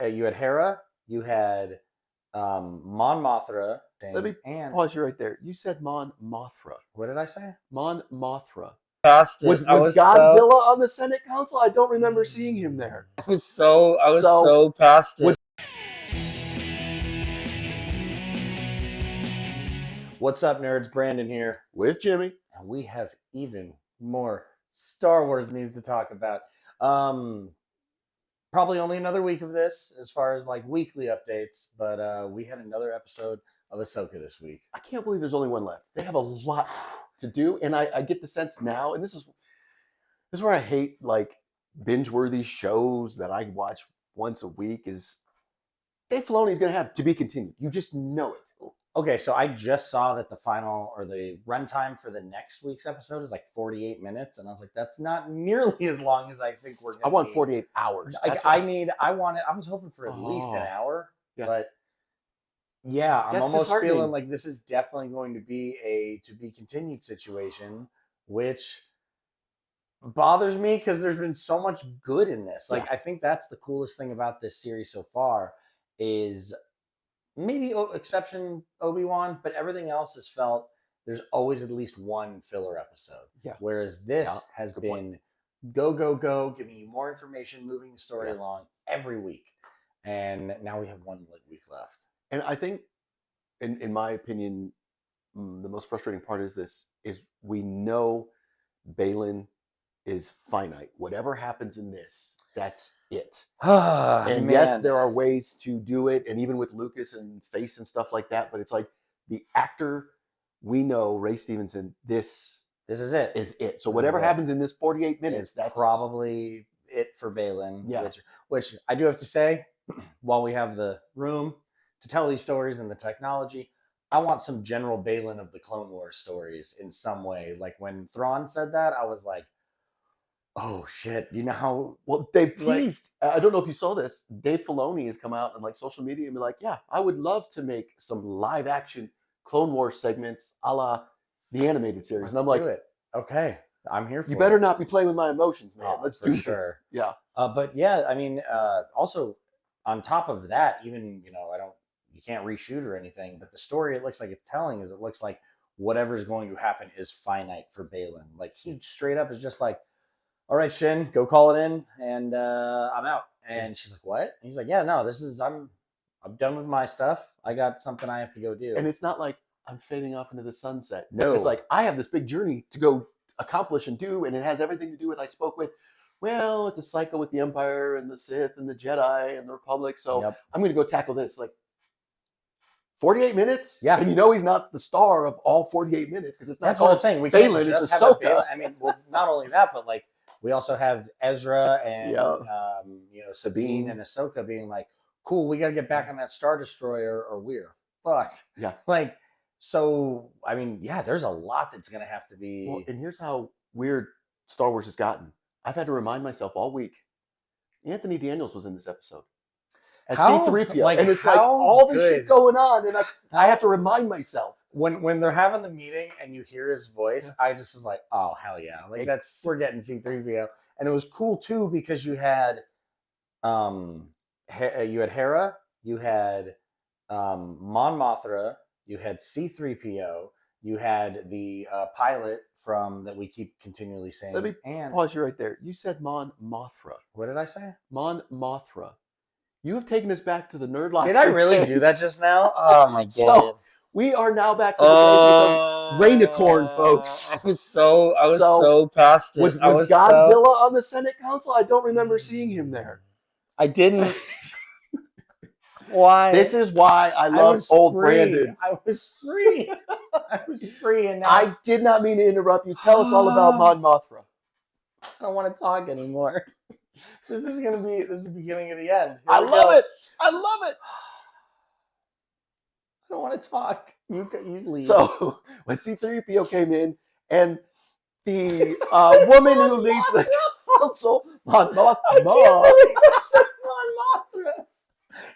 You had Hera, you had Mon Mothra. Let me pause you right there. You said Mon Mothra. What did I say? Mon Mothra. Past it. Was Godzilla on the Senate Council? I don't remember seeing him there. I was so past it. What's up, nerds? Brandon here. With Jimmy. And we have even more Star Wars news to talk about. Probably only another week of this as far as like weekly updates, but we had another episode of Ahsoka this week. I can't believe there's only one left. They have a lot to do, and I get the sense now, and this is where I hate like binge-worthy shows that I watch once a week, is Dave Filoni's going to have to be continued. You just know it. Okay, so I just saw that the final or the runtime for the next week's episode is like 48 minutes, and I was like, that's not nearly as long as I think we're going to I want 48 hours. I was hoping for at least an hour, but yeah, I'm almost feeling like this is definitely going to be a to be continued situation, which bothers me because there's been so much good in this. Like, I think that's the coolest thing about this series so far is maybe exception Obi-Wan, but everything else has felt there's always at least one filler episode. Yeah. Whereas this has been go, giving you more information, moving the story along every week. And now we have one week left. And I think, in my opinion, the most frustrating part is we know Baylan is finite. Whatever happens in this, that's it. And yes, there are ways to do it, and even with Lucas and Face and stuff like that, but it's like the actor we know, Ray Stevenson, this is it. So whatever happens in this 48 minutes, that's probably it for Baylan. Yeah. Which I do have to say, while we have the room to tell these stories and the technology, I want some general Baylan of the Clone Wars stories in some way. Like when Thrawn said that, I was like, oh shit! You know how they've teased. I don't know if you saw this. Dave Filoni has come out on like social media and be like, "Yeah, I would love to make some live action Clone Wars segments, a la the animated series." And I'm like, "Okay, I'm here for it." You better not be playing with my emotions, man. Let's do this. Sure. Yeah. But yeah, I mean, also on top of that, even you can't reshoot or anything, but the story it looks like it's telling is it looks like whatever's going to happen is finite for Baylan. Like he straight up is just like, all right, Shin, go call it in, and I'm out. And she's like, what? And he's like, yeah, no, I'm done with my stuff. I got something I have to go do. And it's not like I'm fading off into the sunset. No. It's like, I have this big journey to go accomplish and do, and it has everything to do with, I spoke with, well, it's a cycle with the Empire and the Sith and the Jedi and the Republic, so I'm going to go tackle this. Like, 48 minutes? Yeah. And he's not the star of all 48 minutes, because it's not That's what I'm saying. We can't just have Ahsoka. I mean, well, not only that, but like, we also have Ezra and Sabine and Ahsoka being like, cool, we got to get back on that Star Destroyer or we're fucked. Yeah. Like, so, I mean, yeah, there's a lot that's going to have to be. Well, and here's how weird Star Wars has gotten. I've had to remind myself all week, Anthony Daniels was in this episode as C-3PO. And it's like all this shit going on, and I have to remind myself. When they're having the meeting and you hear his voice, I just was like, oh, hell yeah. Like, we're getting C-3PO. And it was cool, too, because you had Hera, you had Mon Mothra, you had C-3PO, you had the pilot from that we keep continually saying. Let me pause you right there. You said Mon Mothra. What did I say? Mon Mothra. You have taken us back to the Nerd Locker. Did I really do that just now? Oh, my God. So, we are now back to the days with the Rainicorn, folks. I was so past it. Was Godzilla on the Senate Council? I don't remember seeing him there. I didn't. Why? This is why I love old Brandon. I was free. And now I did not mean to interrupt you. Tell us all about Mon Mothra. I don't want to talk anymore. This is the beginning of the end. I love it. I don't want to talk. You leave. So when C-3PO came in and the woman who leads the council, Mon Mothra.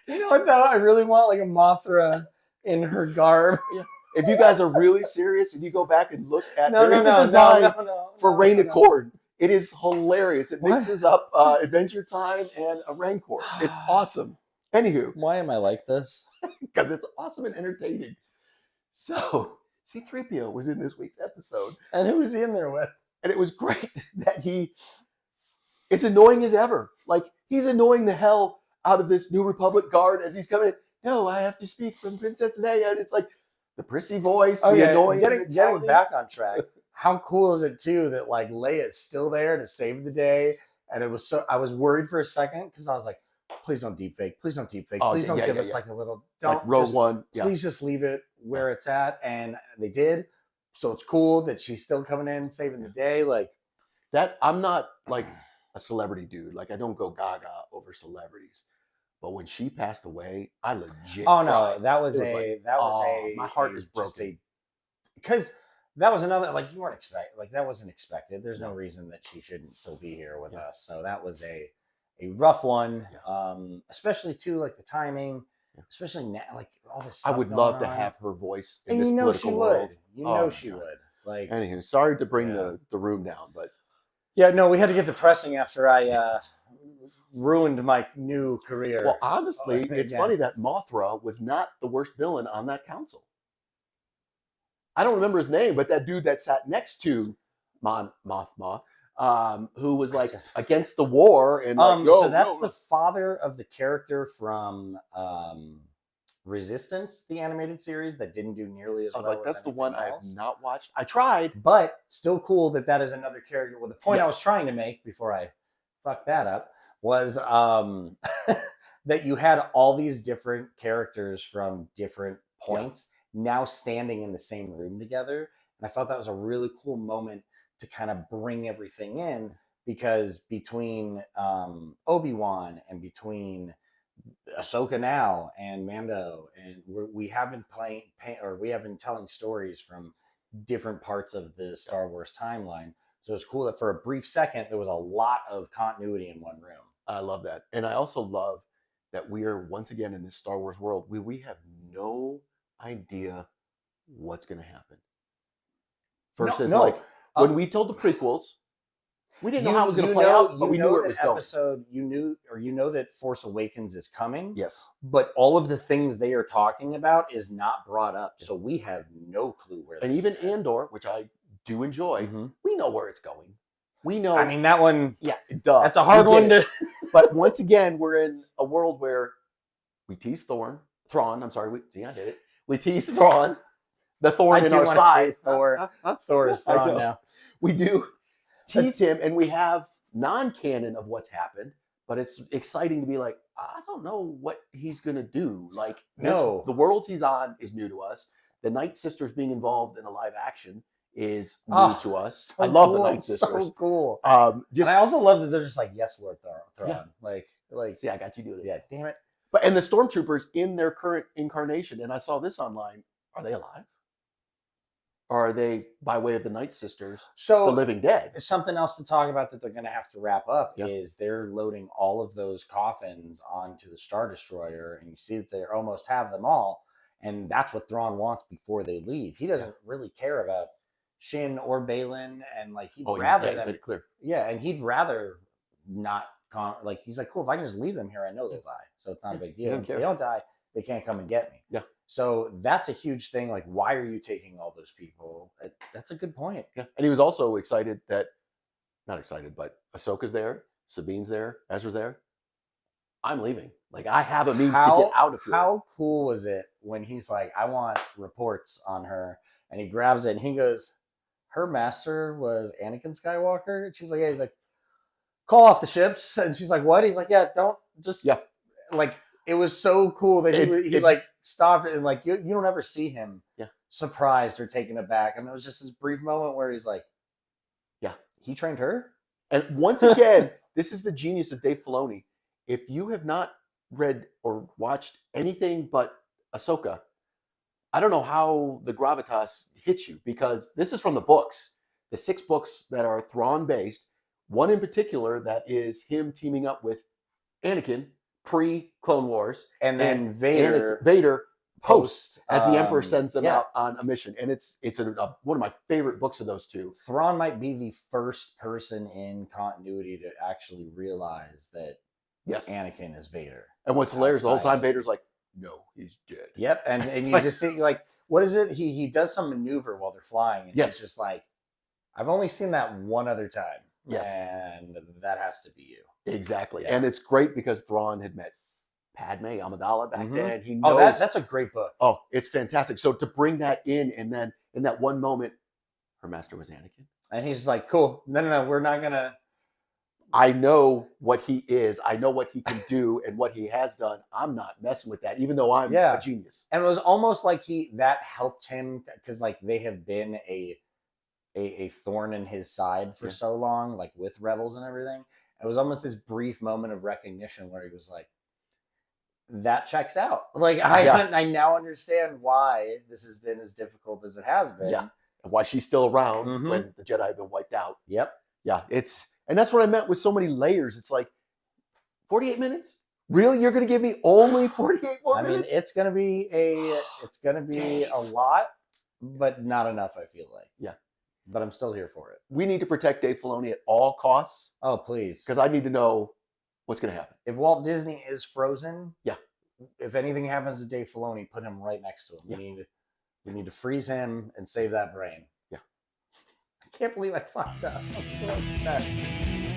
You know what though? I really want like a Mothra in her garb. Yeah. If you guys are really serious and you go back and look at the design for Rainicorn, it is hilarious. It mixes up Adventure Time and a Rancor. It's awesome. Anywho, why am I like this? Because it's awesome and entertaining. So C-3PO was in this week's episode. And who was he in there with? And it was great that it's annoying as ever. Like, he's annoying the hell out of this New Republic guard as he's coming in. No, I have to speak from Princess Leia. And it's like the prissy voice, the annoying. Getting back on track. How cool is it too that like Leia's still there to save the day? And it was I was worried for a second because I was like, please don't deepfake. Please don't deepfake. Please don't give us like a little. Don't like Rogue One. Please just leave it where it's at. And they did. So it's cool that she's still coming in saving the day. Like that. I'm not like a celebrity dude. Like I don't go gaga over celebrities. But when she passed away, I legit. Oh cried. no, that was my heart is broken. Because that was another, like, you weren't expecting, like, that wasn't expected. There's no reason that she shouldn't still be here with us. So that was a rough one, especially too, like the timing, especially now, like all this stuff I would love to have her voice in this political world. You know she would. Like, anywho, sorry to bring the room down, but yeah, no, we had to get depressing after I ruined my new career. Well, honestly, it's funny that Mothra was not the worst villain on that council. I don't remember his name, but that dude that sat next to Mothma, who was like against the war, and like, so that's the father of the character from Resistance, the animated series that didn't do nearly as well. I was like, that's the one I have not watched. I tried, but still cool that is another character. Well, the point I was trying to make before I fucked that up was that you had all these different characters from different points now standing in the same room together. And I thought that was a really cool moment to kind of bring everything in, because between Obi-Wan and between Ahsoka now and Mando, and we have been we have been telling stories from different parts of the Star Wars timeline. So it's cool that for a brief second, there was a lot of continuity in one room. I love that. And I also love that we are once again in this Star Wars world. We have no idea what's going to happen. Versus like when we told the prequels, we didn't know how it was going to play out, but we knew where it was going. You know that Force Awakens is coming. Yes. But all of the things they are talking about is not brought up. So we have no clue where this is. And even Andor, which I do enjoy, we know where it's going. We know. I mean, that one, duh. That's a hard one to. But once again, we're in a world where we tease Thrawn. I'm sorry. I did it. We tease Thrawn. The thorn in our side. Thor is Thrawn now. We do tease him, and we have non-canon of what's happened. But it's exciting to be like, I don't know what he's going to do. Like, the world he's on is new to us. The Night Sisters being involved in a live action is new to us. I love the Night Sisters. So cool. And I also love that they're just like, yes, Lord Thrawn. Yeah. Like, see, I got you doing it. Yeah, damn it. And the Stormtroopers in their current incarnation, and I saw this online, are they alive? Or are they by way of the Night Sisters, the living dead? Something else to talk about that they're going to have to wrap up is they're loading all of those coffins onto the Star Destroyer, and you see that they almost have them all, and that's what Thrawn wants before they leave. He doesn't really care about Shin or Balin, and like he'd rather them. Clear. Yeah, and he'd rather not. Like he's like, cool. If I can just leave them here, I know they'll die, so it's not a big deal. If they don't die, they can't come and get me. Yeah. So that's a huge thing. Like, why are you taking all those people? That's a good point. Yeah. And he was also excited not excited, but Ahsoka's there, Sabine's there, Ezra's there. I'm leaving. Like, I have a means to get out of here. How cool was it when he's like, I want reports on her, and he grabs it and he goes, her master was Anakin Skywalker. And she's like, yeah. He's like, call off the ships. And she's like, what? He's like, yeah, don't just like. It was so cool that he like stopped it, and like you don't ever see him surprised or taken aback. And there was just this brief moment where he's like, yeah, he trained her. And once again, this is the genius of Dave Filoni. If you have not read or watched anything but Ahsoka, I don't know how the gravitas hits you, because this is from the books, the 6 books that are Thrawn based. One in particular that is him teaming up with Anakin pre-Clone Wars, and then Vader post as the Emperor sends them out on a mission. And it's one of my favorite books of those two. Thrawn might be the first person in continuity to actually realize that Yes. Anakin is Vader. And what's hilarious, the whole time Vader's like, no, he's dead. Yep. And you just see, like, what is it? He does some maneuver while they're flying. And he's just like, I've only seen that one other time. Yes. And that has to be you. Exactly. Yeah. And it's great because Thrawn had met Padme Amidala back then. He knows. Oh, that's a great book. Oh, it's fantastic. So to bring that in, and then in that one moment, her master was Anakin. And he's like, cool. No, we're not going to. I know what he is. I know what he can do and what he has done. I'm not messing with that, even though I'm a genius. And it was almost like that helped him because, like, they have been a thorn in his side for so long, like with Rebels and everything. It was almost this brief moment of recognition where he was like, that checks out. Like, I now understand why this has been as difficult as it has been. Yeah. And why she's still around when the Jedi have been wiped out. Yep. Yeah. And that's what I meant with so many layers. It's like, 48 minutes? Really? You're going to give me only 48 more minutes? I mean, it's going to be a lot, but not enough, I feel like. Yeah. But I'm still here for it. We need to protect Dave Filoni at all costs. Oh, please. Because I need to know what's going to happen. If Walt Disney is frozen, yeah. If anything happens to Dave Filoni, put him right next to him. Yeah. We need to freeze him and save that brain. Yeah. I can't believe I fucked up. I'm so upset.